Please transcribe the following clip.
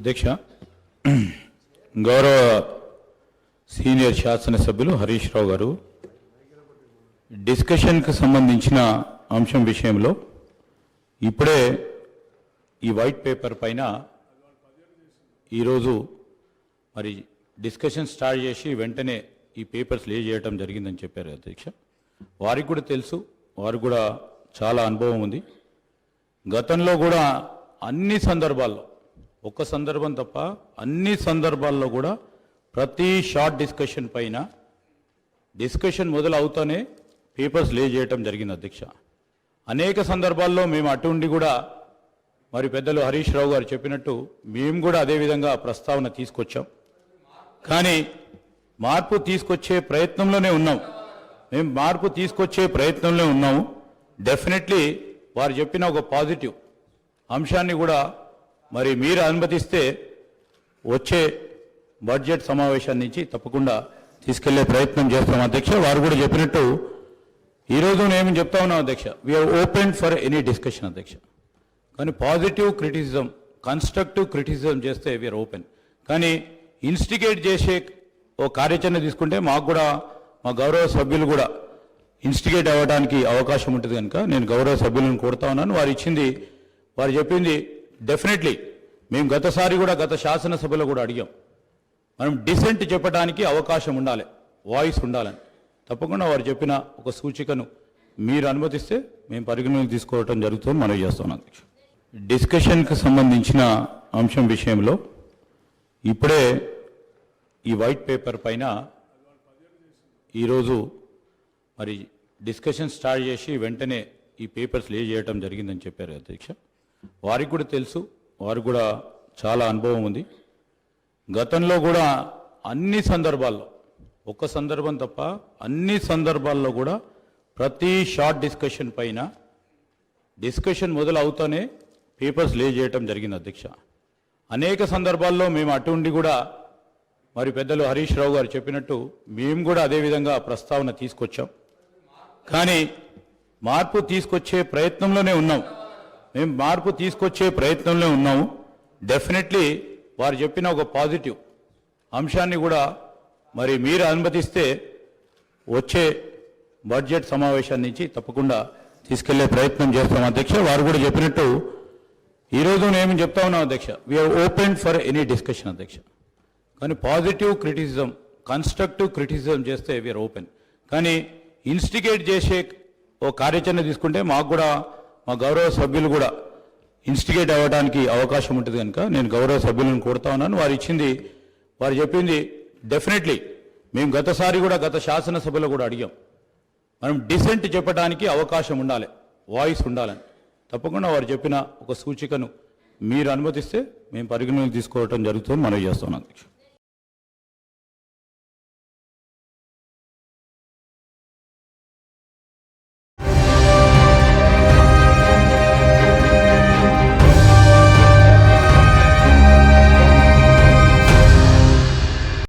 అధ్యక్ష, గౌరవ సీనియర్ శాసనసభ్యులు హరీష్ రావు గారు డిస్కషన్కి సంబంధించిన అంశం విషయంలో ఇప్పుడే ఈ వైట్ పేపర్ పైన ఈరోజు మరి డిస్కషన్ స్టార్ట్ చేసి వెంటనే ఈ పేపర్స్ లే చేయడం జరిగిందని చెప్పారు అధ్యక్ష. వారికి కూడా తెలుసు, వారికి కూడా చాలా అనుభవం ఉంది. గతంలో కూడా అన్ని సందర్భాల్లో, ఒక్క సందర్భం తప్ప అన్ని సందర్భాల్లో కూడా ప్రతి షార్ట్ డిస్కషన్ పైన డిస్కషన్ మొదలు అవుతానే పేపర్స్ లే చేయటం జరిగింది అధ్యక్ష. అనేక సందర్భాల్లో మేము అటు ఉండి కూడా మరి పెద్దలు హరీష్ రావు గారు చెప్పినట్టు మేము కూడా అదేవిధంగా ప్రస్తావన తీసుకొచ్చాం. కానీ మార్పు తీసుకొచ్చే ప్రయత్నంలోనే ఉన్నాం. మేము మార్పు తీసుకొచ్చే ప్రయత్నంలో ఉన్నాము. డెఫినెట్లీ వారు చెప్పిన ఒక పాజిటివ్ అంశాన్ని కూడా మరి మీరు అనుమతిస్తే వచ్చే బడ్జెట్ సమావేశం నుంచి తప్పకుండా తీసుకెళ్లే ప్రయత్నం చేస్తాం అధ్యక్ష. వారు కూడా చెప్పినట్టు ఈరోజు నేను చెప్తా ఉన్నాం అధ్యక్ష, we are open for any discussion అధ్యక్ష. కానీ పాజిటివ్ క్రిటిసిజం, కన్స్ట్రక్టివ్ క్రిటిసిజం చేస్తే వీఆర్ ఓపెన్. కానీ ఇన్స్టిగేట్ చేసే ఓ కార్యాచరణ తీసుకుంటే మాకు కూడా, మా గౌరవ సభ్యులు కూడా ఇన్స్టిగేట్ అవ్వడానికి అవకాశం ఉంటుంది కనుక నేను గౌరవ సభ్యులను కోరుతా ఉన్నాను. వారు చెప్పింది డెఫినెట్లీ మేము గతసారి కూడా గత శాసనసభలో కూడా అడిగాం, మనం డిసెంట్ చెప్పడానికి అవకాశం ఉండాలి, వాయిస్ ఉండాలని. తప్పకుండా వారు చెప్పిన ఒక సూచికను మీరు అనుమతిస్తే మేము పరిగణలోకి తీసుకోవటం జరుగుతుంది మనం చేస్తున్నాం అధ్యక్ష. డిస్కషన్కి సంబంధించిన అంశం విషయంలో ఇప్పుడే ఈ వైట్ పేపర్ పైన ఈరోజు మరి డిస్కషన్ స్టార్ట్ చేసి వెంటనే ఈ పేపర్స్ లే చేయటం జరిగిందని చెప్పారు అధ్యక్ష. వారికి కూడా తెలుసు, వారికి కూడా చాలా అనుభవం ఉంది. గతంలో కూడా అన్ని సందర్భాల్లో, ఒక్క సందర్భం తప్ప అన్ని సందర్భాల్లో కూడా ప్రతి షార్ట్ డిస్కషన్ పైన డిస్కషన్ మొదలు అవుతానే పేపర్స్ లే చేయటం జరిగింది అధ్యక్ష. అనేక సందర్భాల్లో మేము అటు ఉండి కూడా మరి పెద్దలు హరీష్ రావు గారు చెప్పినట్టు మేము కూడా అదేవిధంగా ప్రస్తావన తీసుకొచ్చాం. కానీ మార్పు తీసుకొచ్చే ప్రయత్నంలోనే ఉన్నాం. మేము మార్పు తీసుకొచ్చే ప్రయత్నంలో ఉన్నాము. డెఫినెట్లీ వారు చెప్పిన ఒక పాజిటివ్ అంశాన్ని కూడా మరి మీరు అనుమతిస్తే వచ్చే బడ్జెట్ సమావేశం నుంచి తప్పకుండా తీసుకెళ్లే ప్రయత్నం చేస్తాం అధ్యక్ష. వారు కూడా చెప్పినట్టు ఈరోజు నేను చెప్తా ఉన్నాం అధ్యక్ష, we are open for any discussion అధ్యక్ష. కానీ పాజిటివ్ క్రిటిసిజం, కన్స్ట్రక్టివ్ క్రిటిసిజం చేస్తే వీఆర్ ఓపెన్. కానీ ఇన్స్టిగేట్ చేసే ఓ కార్యాచరణ తీసుకుంటే మాకు కూడా, మా గౌరవ సభ్యులు కూడా ఇన్స్టిగేట్ అవ్వడానికి అవకాశం ఉంటుంది కనుక నేను గౌరవ సభ్యులను కోరుతా ఉన్నాను. వారు చెప్పింది డెఫినెట్లీ మేము గతసారి కూడా గత శాసనసభలో కూడా అడిగాం, మనం డిసెంట్ చెప్పడానికి అవకాశం ఉండాలి, వాయిస్ ఉండాలని. తప్పకుండా వారు చెప్పిన ఒక సూచికను మీరు అనుమతిస్తే మేము పరిగణలోకి తీసుకోవటం జరుగుతుంది మనం చేస్తున్నాం అధ్యక్ష.